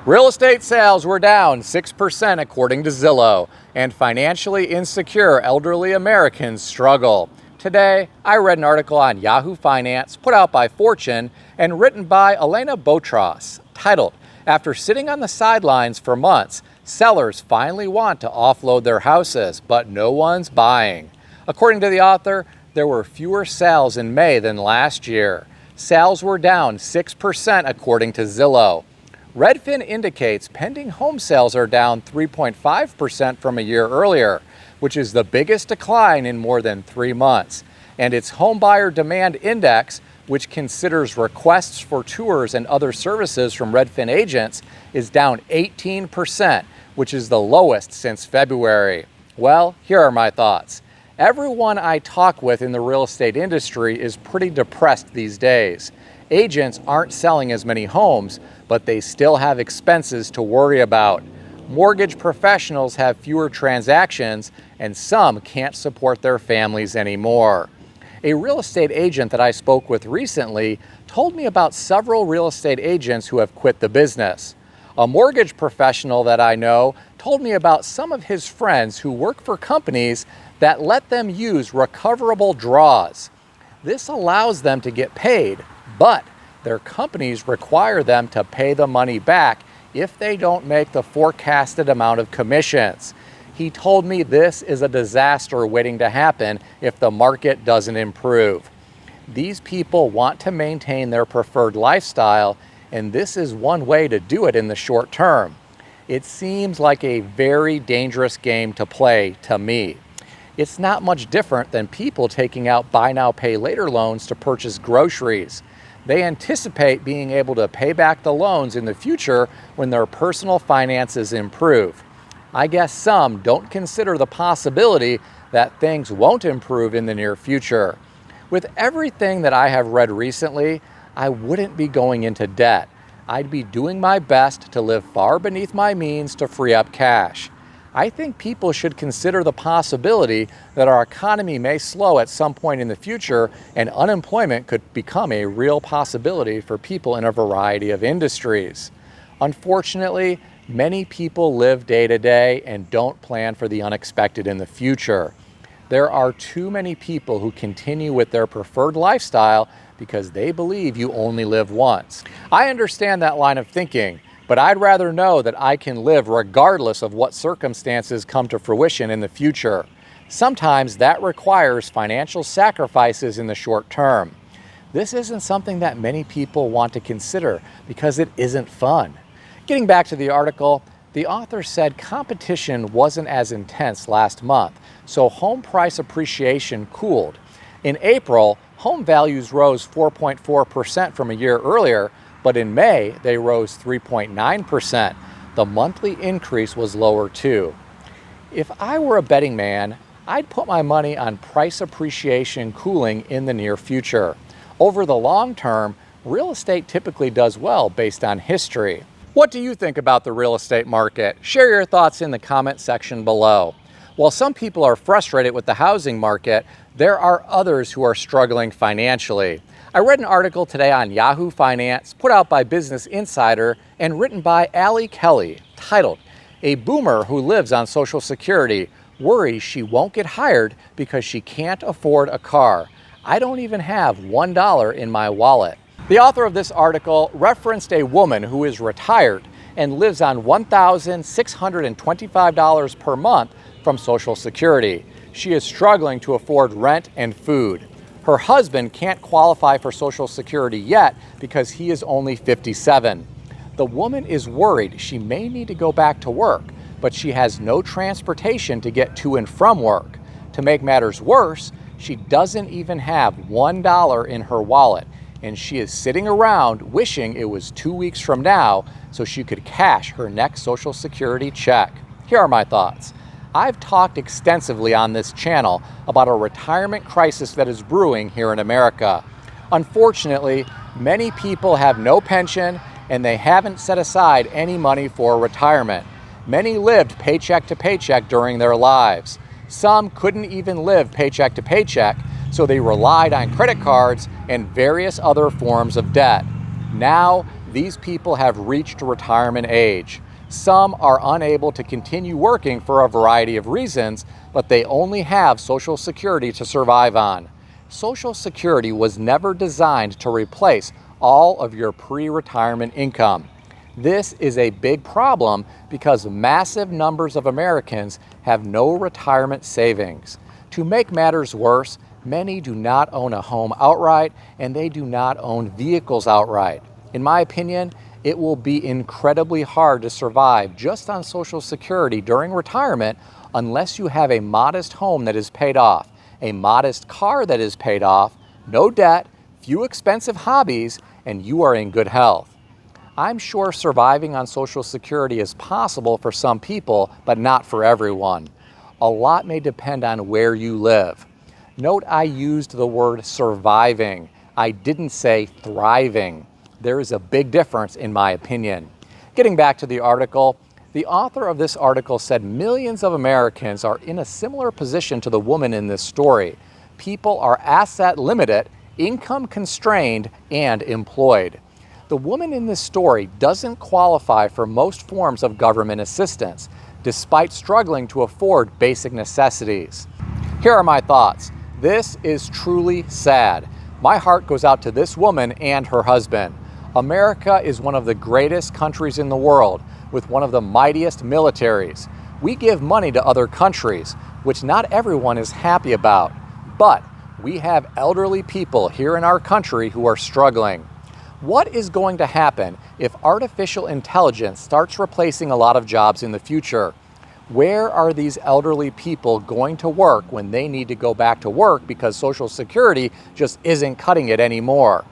Real estate sales were down 6% according to Zillow, and financially insecure elderly Americans struggle. Today, I read an article on Yahoo Finance put out by Fortune and written by Elena Botros, titled, "After sitting on the sidelines for months, sellers finally want to offload their houses, but no one's buying." According to the author, there were fewer sales in May than last year. Sales were down 6% according to Zillow. Redfin indicates pending home sales are down 3.5% from a year earlier, which is the biggest decline in more than 3 months. And its Home Buyer Demand Index, which considers requests for tours and other services from Redfin agents, is down 18%, which is the lowest since February. Well, here are my thoughts. Everyone I talk with in the real estate industry is pretty depressed these days. Agents aren't selling as many homes, but they still have expenses to worry about. Mortgage professionals have fewer transactions, and some can't support their families anymore. A real estate agent that I spoke with recently told me about several real estate agents who have quit the business. A mortgage professional that I know told me about some of his friends who work for companies that let them use recoverable draws. This allows them to get paid, but their companies require them to pay the money back if they don't make the forecasted amount of commissions. He told me this is a disaster waiting to happen if the market doesn't improve. These people want to maintain their preferred lifestyle, and this is one way to do it in the short term. It seems like a very dangerous game to play to me. It's not much different than people taking out buy now, pay later loans to purchase groceries. They anticipate being able to pay back the loans in the future when their personal finances improve. I guess some don't consider the possibility that things won't improve in the near future. With everything that I have read recently, I wouldn't be going into debt. I'd be doing my best to live far beneath my means to free up cash. I think people should consider the possibility that our economy may slow at some point in the future and unemployment could become a real possibility for people in a variety of industries. Unfortunately, many people live day to day and don't plan for the unexpected in the future. There are too many people who continue with their preferred lifestyle because they believe you only live once. I understand that line of thinking, but I'd rather know that I can live regardless of what circumstances come to fruition in the future. Sometimes that requires financial sacrifices in the short term. This isn't something that many people want to consider because it isn't fun. Getting back to the article, the author said competition wasn't as intense last month, so home price appreciation cooled. In April, home values rose 4.4% from a year earlier, but in May, they rose 3.9%. The monthly increase was lower too. If I were a betting man, I'd put my money on price appreciation cooling in the near future. Over the long term, real estate typically does well based on history. What do you think about the real estate market? Share your thoughts in the comment section below. While some people are frustrated with the housing market, there are others who are struggling financially. I read an article today on Yahoo Finance put out by Business Insider and written by Allie Kelly, titled, "A boomer who lives on Social Security worries she won't get hired because she can't afford a car. I don't even have $1 in my wallet." The author of this article referenced a woman who is retired and lives on $1,625 per month from Social Security. She is struggling to afford rent and food. Her husband can't qualify for Social Security yet because he is only 57. The woman is worried she may need to go back to work, but she has no transportation to get to and from work. To make matters worse, she doesn't even have $1 in her wallet, and she is sitting around wishing it was 2 weeks from now so she could cash her next Social Security check. Here are my thoughts. I've talked extensively on this channel about a retirement crisis that is brewing here in America. Unfortunately, many people have no pension and they haven't set aside any money for retirement. Many lived paycheck to paycheck during their lives. Some couldn't even live paycheck to paycheck, so they relied on credit cards and various other forms of debt. Now, these people have reached retirement age. Some are unable to continue working for a variety of reasons, but they only have Social Security to survive on. Social Security was never designed to replace all of your pre-retirement income. This is a big problem because massive numbers of Americans have no retirement savings. To make matters worse, many do not own a home outright and they do not own vehicles outright. In my opinion, it will be incredibly hard to survive just on Social Security during retirement unless you have a modest home that is paid off, a modest car that is paid off, no debt, few expensive hobbies, and you are in good health. I'm sure surviving on Social Security is possible for some people, but not for everyone. A lot may depend on where you live. Note I used the word surviving. I didn't say thriving. There is a big difference in my opinion. Getting back to the article, the author of this article said millions of Americans are in a similar position to the woman in this story. People are asset limited, income constrained, and employed. The woman in this story doesn't qualify for most forms of government assistance, despite struggling to afford basic necessities. Here are my thoughts. This is truly sad. My heart goes out to this woman and her husband. America is one of the greatest countries in the world, with one of the mightiest militaries. We give money to other countries, which not everyone is happy about. But we have elderly people here in our country who are struggling. What is going to happen if artificial intelligence starts replacing a lot of jobs in the future? Where are these elderly people going to work when they need to go back to work because Social Security just isn't cutting it anymore?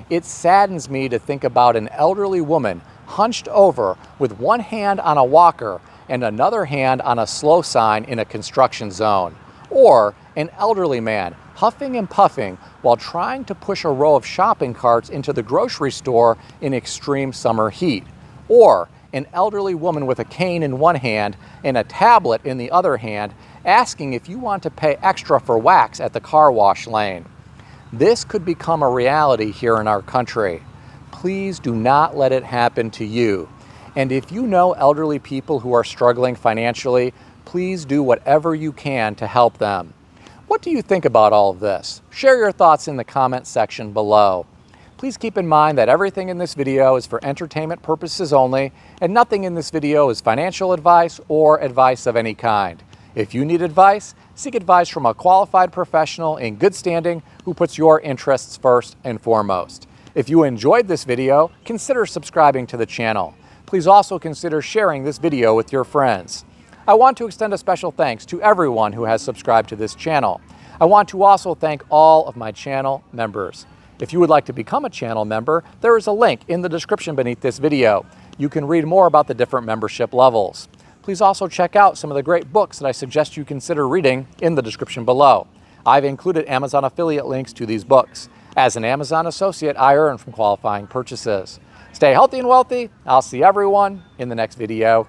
It saddens me to think about an elderly woman hunched over with one hand on a walker and another hand on a slow sign in a construction zone. Or an elderly man huffing and puffing while trying to push a row of shopping carts into the grocery store in extreme summer heat. Or an elderly woman with a cane in one hand and a tablet in the other hand asking if you want to pay extra for wax at the car wash lane. This could become a reality here in our country. Please do not let it happen to you. And if you know elderly people who are struggling financially, please do whatever you can to help them. What do you think about all of this? Share your thoughts in the comment section below. Please keep in mind that everything in this video is for entertainment purposes only, and nothing in this video is financial advice or advice of any kind. If you need advice, seek advice from a qualified professional in good standing who puts your interests first and foremost. If you enjoyed this video, consider subscribing to the channel. Please also consider sharing this video with your friends. I want to extend a special thanks to everyone who has subscribed to this channel. I want to also thank all of my channel members. If you would like to become a channel member, there is a link in the description beneath this video. You can read more about the different membership levels. Please also check out some of the great books that I suggest you consider reading in the description below. I've included Amazon affiliate links to these books. As an Amazon associate, I earn from qualifying purchases. Stay healthy and wealthy. I'll see everyone in the next video.